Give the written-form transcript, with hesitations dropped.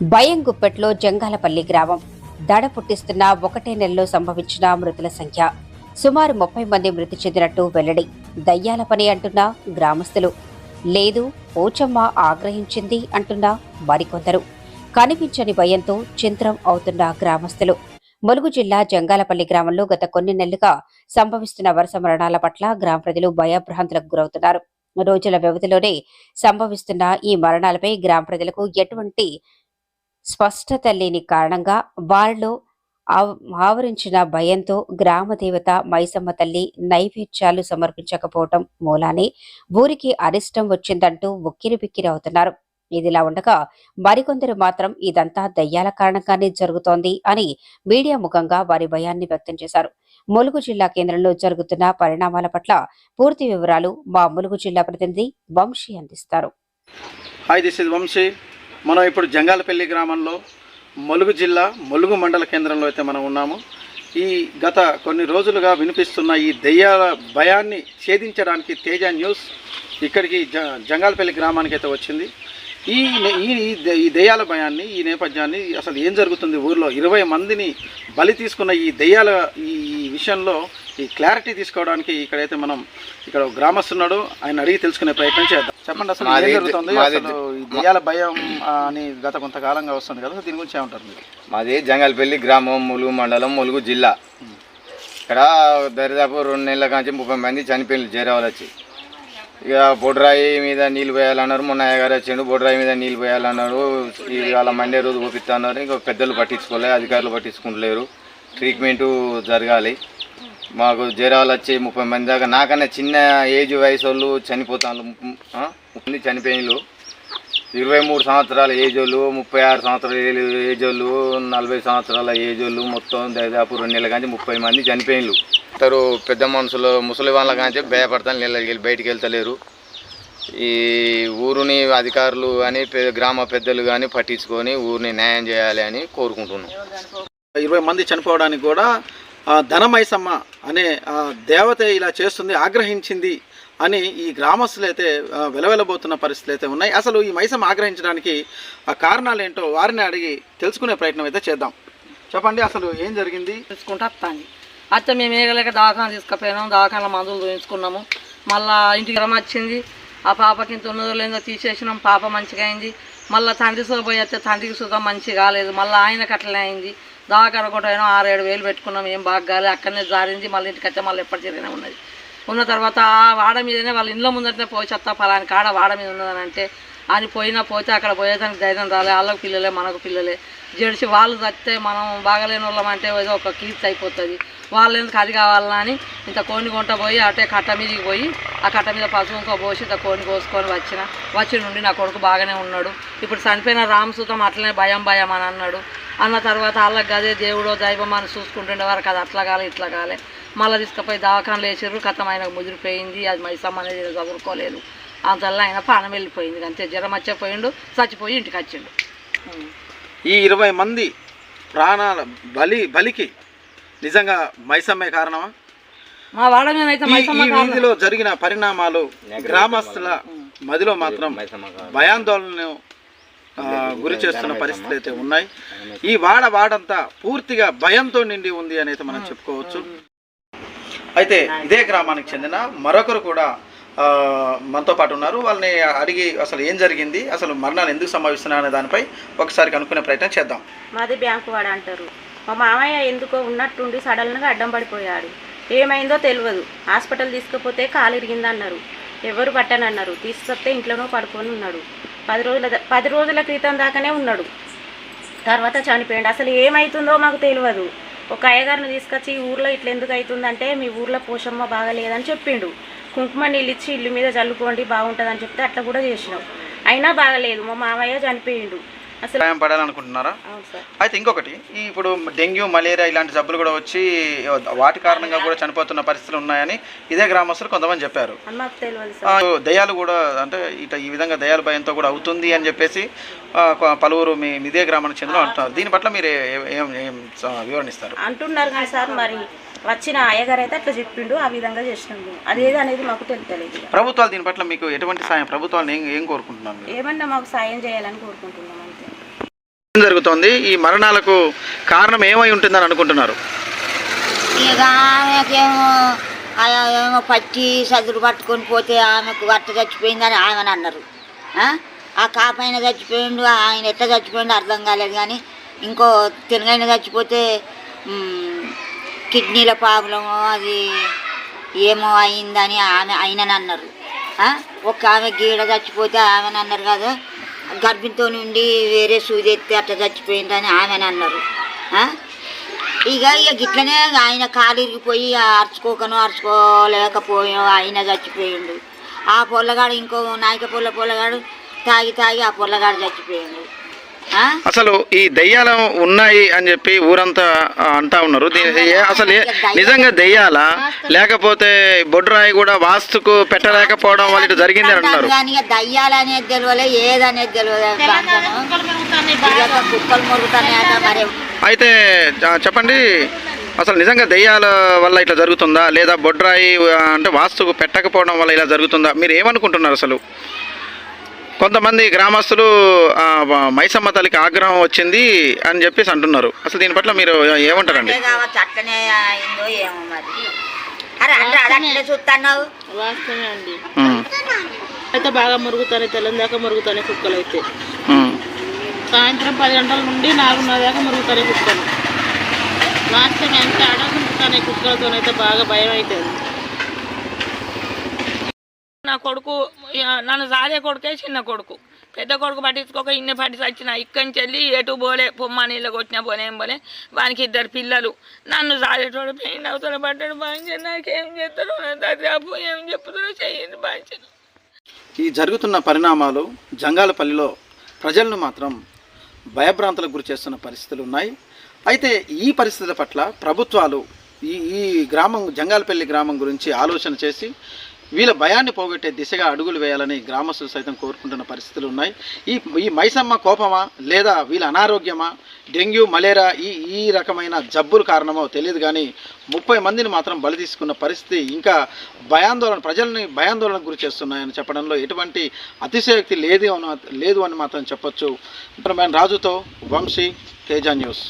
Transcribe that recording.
భయం గుప్పెట్లో జంగాలపల్లి గ్రామం దడ పుట్టిస్తున్న ఒకటే నెలలో సంభవించిన మృతుల సంఖ్య సుమారు 30 మంది మృతి చెందినట్టు వెల్లడి. దయ్యాల పని అంటున్న గ్రామస్తులు, లేదు పోచమ్మ ఆగ్రహించింది అంటున్న మరికొందరు. కనిపించని భయంతో చింత్రం అవుతున్న గ్రామస్తులు. ములుగు జిల్లా జంగాలపల్లి గ్రామంలో గత కొన్ని నెలలుగా సంభవిస్తున్న వరుస మరణాల పట్ల గ్రామ ప్రజలు భయభ్రాంతులకు గురవుతున్నారు. రోజుల వ్యవధిలోనే సంభవిస్తున్న ఈ మరణాలపై గ్రామ ప్రజలకు ఎటువంటి స్పష్టత లేని కారణంగా వారిలో ఆవరించిన భయంతో గ్రామ దేవత మైసమ్మ తల్లి నైవేద్యాలు సమర్పించకపోవటం మూలానే ఊరికి అరిష్టం వచ్చిందంటూ ఉక్కిరిబిక్కిరవుతున్నారు. ఇదిలా ఉండగా మరికొందరు మాత్రం ఇదంతా దయ్యాల కారణంగానే జరుగుతోంది అని మీడియా ముఖంగా వారి భయాన్ని వ్యక్తం చేశారు. ములుగు జిల్లా కేంద్రంలో జరుగుతున్న పరిణామాల పట్ల పూర్తి వివరాలు మా ములుగు జిల్లా ప్రతినిధి వంశీ అందిస్తారు. Hi, this is Vamshi. మనం ఇప్పుడు జంగాలపల్లి గ్రామంలో ములుగు జిల్లా ములుగు మండల కేంద్రంలో అయితే మనం ఉన్నాము. ఈ గత కొన్ని రోజులుగా వినిపిస్తున్న ఈ దెయ్యాల భయాన్ని ఛేదించడానికి తేజ న్యూస్ ఇక్కడికి జంగాలపల్లి గ్రామానికి అయితే వచ్చింది. ఈ దెయ్యాల భయాన్ని, ఈ నేపథ్యాన్ని, అసలు ఏం జరుగుతుంది ఊర్లో 20 మందిని బలి తీసుకున్న ఈ దెయ్యాల ఈ విషయంలో ఈ క్లారిటీ తీసుకోవడానికి ఇక్కడైతే మనం ఇక్కడ గ్రామస్తున్నాడు, ఆయన అడిగి తెలుసుకునే ప్రయత్నం చేద్దాం. చెప్పండి, అసలు ఏం జరుగుతుంది? అసలు ఈ దెయ్యాల భయం అని గత కొంతకాలంగా వస్తుంది కదా, దీని గురించి ఏమంటారు మీరు? మాది జంగాలపల్లి గ్రామం, ములుగు మండలం, ములుగు జిల్లా. ఇక్కడ దరిదాపు 2 నెలల కాంచి 30 మంది చనిపోయింది జేరావాళ్ళు వచ్చి. ఇక బొడ్రాయి మీద నీళ్ళు పోయాలన్నారు. మొన్న అయ్యగారు వచ్చిండు, బొడ్రాయి మీద నీళ్ళు పోయాలన్నారు. ఇవాళ మండే రోజు పోపిస్తున్నారు. ఇంకా పెద్దలు పట్టించుకోలే, అధికారులు పట్టించుకుంటలేరు. ట్రీట్మెంటు జరగాలి. మాకు జ్వరాలు వచ్చి 30 మంది దాకా, నాకన్నా చిన్న ఏజ్ వయసు వాళ్ళు చనిపోతాను. 30 మంది చనిపోయినలు. 23 సంవత్సరాల ఏజ్ వాళ్ళు, 36 సంవత్సరాల ఏజ్ వాళ్ళు, 40 సంవత్సరాల ఏజ్ వాళ్ళు, మొత్తం దాదాపు 2 నెలల కానీ 30 మంది చనిపోయినలు. ఇద్దరు పెద్ద మనుషులు, ముసలి వాళ్ళ కానీ భయపడతాను, నీళ్ళకి బయటికి వెళ్తలేరు. ఈ ఊరుని అధికారులు కానీ గ్రామ పెద్దలు కానీ పట్టించుకొని ఊరిని న్యాయం చేయాలి అని కోరుకుంటున్నాం. 20 మంది చనిపోవడానికి కూడా ధనమైసమ్మ అనే దేవత ఇలా చేస్తుంది, ఆగ్రహించింది అని ఈ గ్రామస్తులు అయితే వెలవెలబోతున్న పరిస్థితులు అయితే ఉన్నాయి. అసలు ఈ మైసమ్మ ఆగ్రహించడానికి కారణాలు ఏంటో వారిని అడిగి తెలుసుకునే ప్రయత్నం అయితే చేద్దాం. చెప్పండి, అసలు ఏం జరిగింది? తెలుసుకుంటా వస్తాను. అత్త మేము ఏగలేక దవాఖాన తీసుకుపోయినాము, దవాఖాన మందులు చూపించుకున్నాము. మళ్ళీ ఇంటికి జ్వరం వచ్చింది. ఆ పాపకి ఇంత ఉన్నదో లేదో తీసేసినాం, పాప మంచిగా అయింది. మళ్ళీ తండ్రి పోయి వస్తే తండ్రికి సుతం మంచిగా కాలేదు. మళ్ళీ ఆయనకు అట్లనే అయింది. దవాఖాన కూడా 6-7 వేలు పెట్టుకున్నాం, ఏం బాగా కాలేదు. అక్కడనే జారింది. మళ్ళీ ఇంటికి వచ్చే మళ్ళీ ఎప్పటి జరిగినా ఉన్నది. ఉన్న తర్వాత ఆ వాడ మీదనే వాళ్ళ ఇంట్లో ముందరనే పోయి చెత్త ఫలాని కాడ వాడ మీద ఉన్నదని అంటే అని పోతే అక్కడ పోయేదానికి ధైర్యం రాలే. వాళ్ళకు పిల్లలే మనకు పిల్లలే జడిసి వాళ్ళు చస్తే మనం బాగలేని వాళ్ళమంటే ఏదో ఒక కీర్తి అయిపోతుంది. వాళ్ళు ఎందుకు అది కావాలని అని ఇంత కోడిని కొంట పోయి అటే కట్ట మీదకి పోయి ఆ కట్ట మీద పశువుకో పోసి ఇంత కోడిని కోసుకొని వచ్చి నుండి నా కొడుకు బాగానే ఉన్నాడు. ఇప్పుడు చనిపోయిన రామసూతం అట్లనే భయం అని అన్నాడు. అన్న తర్వాత వాళ్ళకి అదే దేవుడో దైవం అని చూసుకుంటుండే వారికి అది అట్లా కాలే ఇట్లా కాలే. మళ్ళీ తీసుకుపోయి దవాఖానలు వేసారు. కథం ఆయనకు ముదిరిపోయింది. అది మైసమ్మ అనేది చదువుకోలేదు. అంతల్లా ఆయన ప్రాణం వెళ్ళిపోయింది. అంతే, జ్వరం వచ్చేపోయిండు, చచ్చిపోయి ఇంటికి వచ్చిండు. ఈ 20 మంది ప్రాణాల బలికి నిజంగా మైసమ్మే కారణమా? మా వాడ మీద వీధిలో జరిగిన పరిణామాలు గ్రామస్తుల మదిలో మాత్రం భయాందోళనను గురి చేస్తున్న పరిస్థితులు అయితే ఉన్నాయి. ఈ వాడంతా పూర్తిగా భయంతో నిండి ఉంది అని అయితే మనం చెప్పుకోవచ్చు. అయితే ఇదే గ్రామానికి చెందిన మరొకరు కూడా మనతో పాటు ఉన్నారు. వాళ్ళని అడిగి అసలు ఏం జరిగింది, అసలు మరణాలు ఎందుకు సంభవిస్తున్నాయి అనే దానిపై ఒకసారి కనుక్కునే ప్రయత్నం చేద్దాం. మాది బ్యాంకు వాడ అంటారు. మా మామయ్య ఎందుకో ఉన్నట్టుండి సడన్గా అడ్డం పడిపోయాడు. ఏమైందో తెలియదు. హాస్పిటల్ తీసుకుపోతే కాలు ఇరిగిందన్నారు. ఎవరు పట్టనన్నారు. తీసుకొస్తే ఇంట్లోనో పడుకొని ఉన్నాడు. 10 రోజుల క్రితం దాకానే ఉన్నాడు. తర్వాత చనిపోయాడు. అసలు ఏమవుతుందో మాకు తెలియదు. ఒక అయ్యగారిని తీసుకొచ్చి ఈ ఊర్లో ఇట్లా ఎందుకు అవుతుందంటే మీ ఊర్లో పోషమ్మ బాగాలేదని చెప్పిండు. కుంకుమ నీళ్ళు ఇచ్చి ఇల్లు మీద చల్లుకోండి బాగుంటుందని చెప్తే అట్లా కూడా చేసినాం. అయినా బాగలేదు. మా మామయ్య చనిపోయిండు. అసలు భయం పడాలనుకుంటున్నారా? అయితే ఇంకొకటి, ఇప్పుడు డెంగ్యూ, మలేరియా ఇలాంటి జబ్బులు కూడా వచ్చి వాటి కారణంగా కూడా చనిపోతున్న పరిస్థితులు ఉన్నాయని ఇదే గ్రామస్తులు కొంతమంది చెప్పారు. దయ్యాలు కూడా అంటే ఈ విధంగా దయ్యాల భయంతో కూడా అవుతుంది అని చెప్పేసి పలువురు ఇదే గ్రామానికి చెందిన అంటున్నారు. దీని పట్ల మీరు ఏం వివరణిస్తారు? అంటున్నారు కానీ సార్, మరి వచ్చిన అయ్యగారు అయితే అట్లా చెప్పిండు, ఆ విధంగా చేసినాము. అదేది అనేది మాకు తెలియలేదు. ప్రభుత్వాలు దీని పట్ల మీకు ఎటువంటి సాయం, ప్రభుత్వాలు ఏం కోరుకుంటున్నారు? ఏమన్నా మాకు సాయం చేయాలని కోరుకుంటున్నాం అంతే. ఏం జరుగుతోంది? ఈ మరణాలకు కారణం ఏమై ఉంటుందని అనుకుంటున్నారు? ఇక ఆమెకేమో ఏమో పచ్చి సదురు పట్టుకొని పోతే ఆమెకు వట్ట చచ్చిపోయిందని ఆమెను అన్నారు. ఆ కాపైన చచ్చిపోయిండు, ఆయన ఎట్లా చచ్చిపోయిండు అర్థం కాలేదు. కానీ ఇంకో తినగైన చచ్చిపోతే కిడ్నీల ప్రాబ్లము అది ఏమో అయిందని ఆయనని అన్నారు. ఒక ఆమె గీడ చచ్చిపోతే ఆమెను అన్నారు కదా, గర్భిణితో నుండి వేరే సూది ఎత్తి అట్లా చచ్చిపోయిందని ఆమెను అన్నారు. ఇక గిట్లనే ఆయన కాలు ఇరిగిపోయి అరుచుకోలేకపోయాం, ఆయన చచ్చిపోయిండు. ఆ పొల్లగాడు ఇంకో నాయక పొల్లగాడు తాగి ఆ పొల్లగాడు చచ్చిపోయిండు. అసలు ఈ దెయ్యాలు ఉన్నాయి అని చెప్పి ఊరంతా అంటా ఉన్నారు. అసలు నిజంగా దెయ్యాలా లేకపోతే బొడ్రాయి కూడా వాస్తుకు పెట్టలేకపోవడం వల్ల ఇటు జరిగింది అని అంటున్నారు. కానీ దయ్యాలు అనేది తెలియలే, ఏదనేది తెలియదు. కుక్కలు మొరుగుతానే మరి. అయితే చెప్పండి, అసలు నిజంగా దెయ్యాల వల్ల ఇట్లా జరుగుతుందా లేదా బొడ్రాయి అంటే వాస్తుకు పెట్టకపోవడం వల్ల ఇలా జరుగుతుందా? మీరు ఏమనుకుంటున్నారు? అసలు కొంతమంది గ్రామస్తులు మైసమ్మ తల్లికి ఆగ్రహం వచ్చింది అని చెప్పేసి అంటున్నారు. అసలు దీని పట్ల మీరు ఏమంటారండి? అట్లనే అయిందో ఏమో మరి. అరే చూస్తున్నావు వాస్తవమే అండి. అయితే బాగా మురుగుతానే, తెల్లందాకా మురుగుతానే కుక్కలు. అయితే సాయంత్రం 10 గంటల నుండి 4:30 దాకా మురుగుతానే కుక్కలు. వాస్తవం ఎంత అడగుంటున్నాయి కుక్కలతోనైతే బాగా భయం అవుతుంది. నా కొడుకు నన్ను సాదే కొడుకే చిన్న కొడుకు, పెద్ద కొడుకు పట్టించుకోక ఇన్ని పట్టి వచ్చిన ఇక్కడి నుంచి వెళ్ళి ఎటు పోలే, పొమ్మ నీళ్ళకి వచ్చినా పోలేం పోలే. వానికి 2 పిల్లలు. నన్ను సాదేటోడు పెయిన్ అవుతాడు పట్టాడు. బాగా నాకేం చేస్తారో దాదాపు ఏం చెప్తారో చెయ్యండి బాగా. ఈ జరుగుతున్న పరిణామాలు జంగాలపల్లిలో ప్రజలను మాత్రం భయభ్రాంతులకు గురి చేస్తున్న పరిస్థితులు ఉన్నాయి. అయితే ఈ పరిస్థితుల పట్ల ప్రభుత్వాలు ఈ గ్రామం జంగాలపల్లి గ్రామం గురించి ఆలోచన చేసి వీళ్ళ భయాన్ని పోగొట్టే దిశగా అడుగులు వేయాలని గ్రామస్తులు సైతం కోరుకుంటున్న పరిస్థితులు ఉన్నాయి. ఈ మైసమ్మ కోపమా లేదా వీళ్ళ అనారోగ్యమా, డెంగ్యూ మలేరియా ఈ రకమైన జబ్బుల కారణమో తెలియదు. కానీ 30 మందిని మాత్రం బలి తీసుకున్న పరిస్థితి ఇంకా ప్రజల్ని భయాందోళనకు గురి చేస్తున్నాయని చెప్పడంలో ఎటువంటి అతిశయోక్తి లేదు అని మాత్రం చెప్పొచ్చు. రాజుతో వంశీ, తేజ న్యూస్.